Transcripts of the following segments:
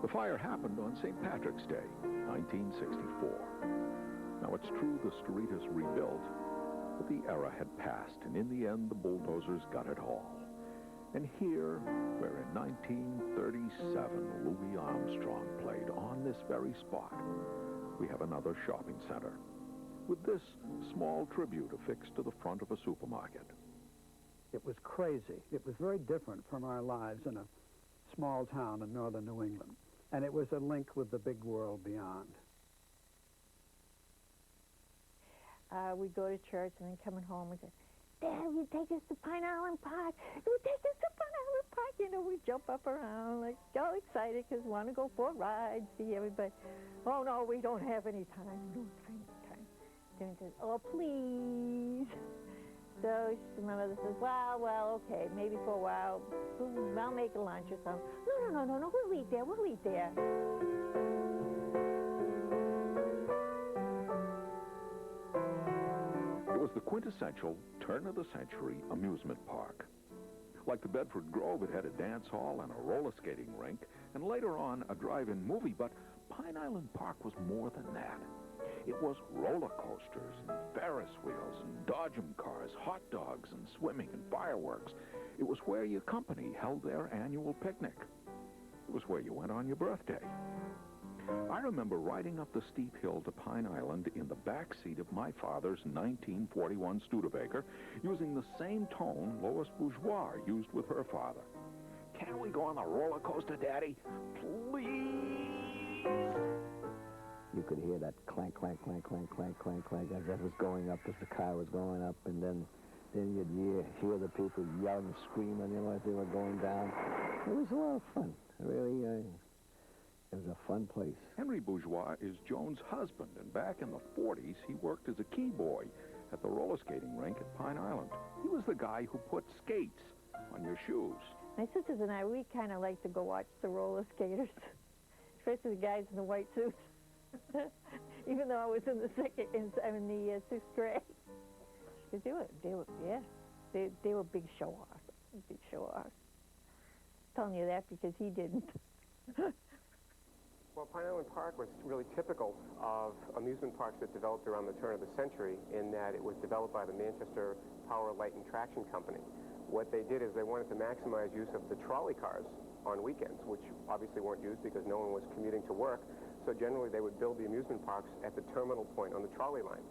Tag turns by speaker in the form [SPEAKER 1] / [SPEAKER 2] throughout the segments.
[SPEAKER 1] The fire happened on St. Patrick's Day, 1964. Now, it's true the street is rebuilt, but the era had passed, and in the end, the bulldozers got it all. And here, where in 1937 Louis Armstrong played on this very spot, we have another shopping center, with this small tribute affixed to the front of a supermarket.
[SPEAKER 2] It was crazy. It was very different from our lives in a small town in northern New England. And it was a link with the big world beyond.
[SPEAKER 3] We'd go to church and then coming home and say, Dad, will you take us to Pine Island Park? Will you take us to Pine Island Park? You know, we jump up around, like, so excited because we want to go for a ride, see everybody. Oh, no, we don't have any time. No time. Then he says, oh, please. So my mother says, well, okay, maybe for a while, I'll make a lunch or something. No, we'll eat there.
[SPEAKER 1] It was the quintessential turn-of-the-century amusement park. Like the Bedford Grove, it had a dance hall and a roller skating rink, and later on, a drive-in movie, but Pine Island Park was more than that. It was roller coasters and Ferris wheels and dodgem cars, hot dogs and swimming and fireworks. It was where your company held their annual picnic. It was where you went on your birthday. I remember riding up the steep hill to Pine Island in the back seat of my father's 1941 Studebaker, using the same tone Lois Bourgeois used with her father. Can we go on the roller coaster, Daddy? Please?
[SPEAKER 4] You could hear that clank, clank, clank, clank, clank, clank, clank as that was going up, as the car was going up, and then you'd hear the people yelling, screaming, you know, as they were going down. It was a lot of fun. Really, it was a fun place.
[SPEAKER 1] Henry Bourgeois is Joan's husband, and back in the 40s, he worked as a key boy at the roller skating rink at Pine Island. He was the guy who put skates on your shoes.
[SPEAKER 3] My sisters and I, we kind of like to go watch the roller skaters, especially the guys in the white suits. Even though I was in the sixth grade. They were big show-offs. Big show-offs. Telling you that because he didn't.
[SPEAKER 5] Well, Pine Island Park was really typical of amusement parks that developed around the turn of the century, in that it was developed by the Manchester Power, Light and Traction Company. What they did is they wanted to maximize use of the trolley cars on weekends, which obviously weren't used because no one was commuting to work. So generally they would build the amusement parks at the terminal point on the trolley line.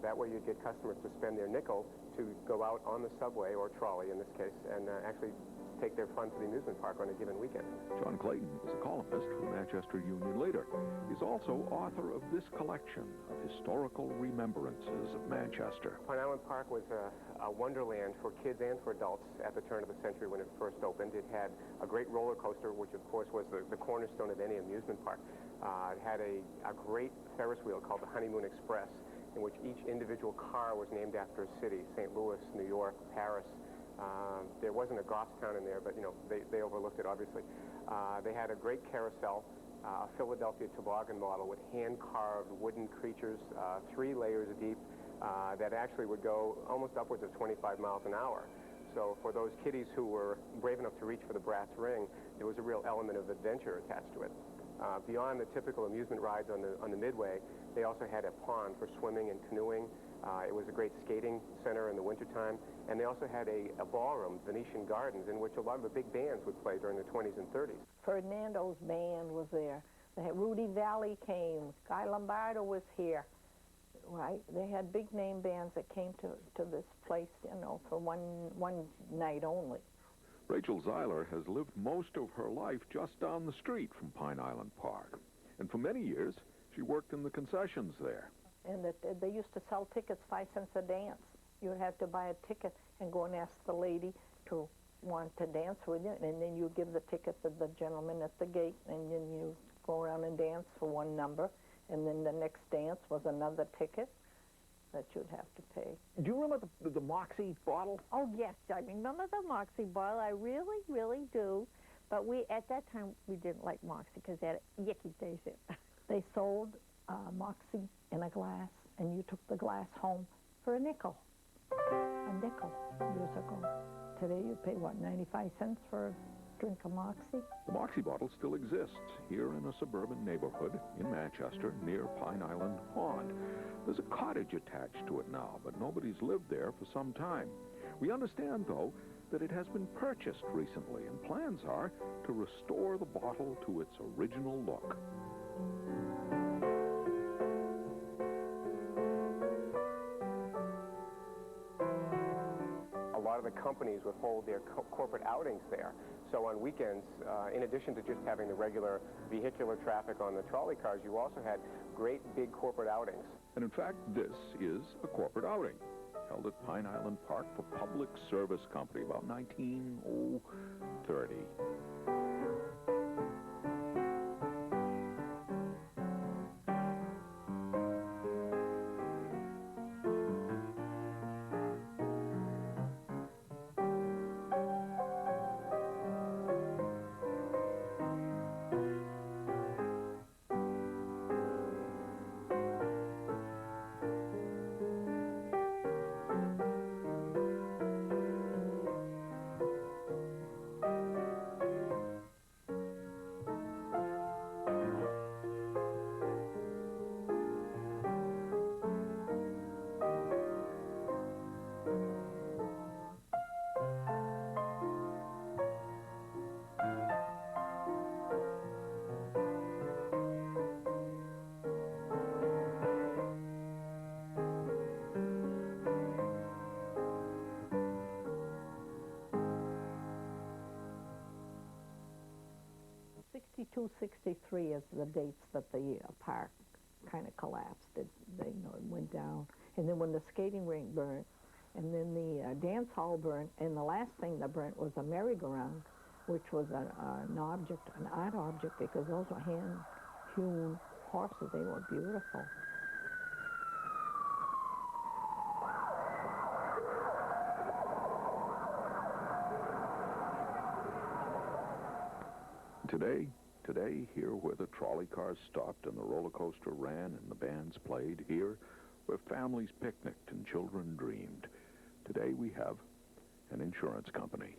[SPEAKER 5] That way you'd get customers to spend their nickel to go out on the subway, or trolley in this case, and actually take their fun to the amusement park on a given weekend.
[SPEAKER 1] John Clayton is a columnist for the Manchester Union Leader. He's also author of this collection of historical remembrances of Manchester.
[SPEAKER 5] Pine Island Park was a wonderland for kids and for adults at the turn of the century when it first opened. It had a great roller coaster, which of course was the cornerstone of any amusement park. It had a great Ferris wheel called the Honeymoon Express, in which each individual car was named after a city: St. Louis, New York, Paris. There wasn't a Goffstown in there, but you know, they overlooked it, obviously. They had a great carousel, a Philadelphia toboggan model with hand-carved wooden creatures, 3 layers deep, that actually would go almost upwards of 25 miles an hour. So for those kiddies who were brave enough to reach for the brass ring, there was a real element of adventure attached to it. Beyond the typical amusement rides on the Midway, they also had a pond for swimming and canoeing. It was a great skating center in the wintertime. And they also had a ballroom, Venetian Gardens, in which a lot of the big bands would play during the 20s and 30s.
[SPEAKER 3] Ferdinando's band was there. They had Rudy Valley came. Guy Lombardo was here. Right? They had big name bands that came to this place, you know, for one night only.
[SPEAKER 1] Rachel Zeiler has lived most of her life just down the street from Pine Island Park. And for many years, she worked in the concessions there.
[SPEAKER 3] And they used to sell tickets 5 cents a dance. You would have to buy a ticket and go and ask the lady to want to dance with you, and then you give the ticket to the gentleman at the gate, and then you go around and dance for one number, and then the next dance was another ticket that you'd have to pay.
[SPEAKER 6] Do you remember the Moxie bottle?
[SPEAKER 3] Oh, yes, I remember the Moxie bottle. I really, really do. But at that time, we didn't like Moxie because they had a yicky taste in it. They sold Moxie in a glass, and you took the glass home for a nickel. A nickel years ago. Today you pay, what, 95 cents for drink a Moxie?
[SPEAKER 1] The Moxie bottle still exists here in a suburban neighborhood in Manchester near Pine Island Pond. There's a cottage attached to it now, but nobody's lived there for some time. We understand, though, that it has been purchased recently, and plans are to restore the bottle to its original look.
[SPEAKER 5] A lot of the companies would hold their corporate outings there. So on weekends, in addition to just having the regular vehicular traffic on the trolley cars, you also had great big corporate outings.
[SPEAKER 1] And in fact, this is a corporate outing held at Pine Island Park for Public Service Company about 1930.
[SPEAKER 3] '62, '63 is the dates that the park kind of collapsed. It went down. And then when the skating rink burned, and then the dance hall burned, and the last thing that burnt was a merry-go-round, which was an art object, because those were hand-hewn horses. They were beautiful. Today, here where the trolley cars stopped and the roller coaster ran and the bands played, here where families picnicked and children dreamed, today we have an insurance company.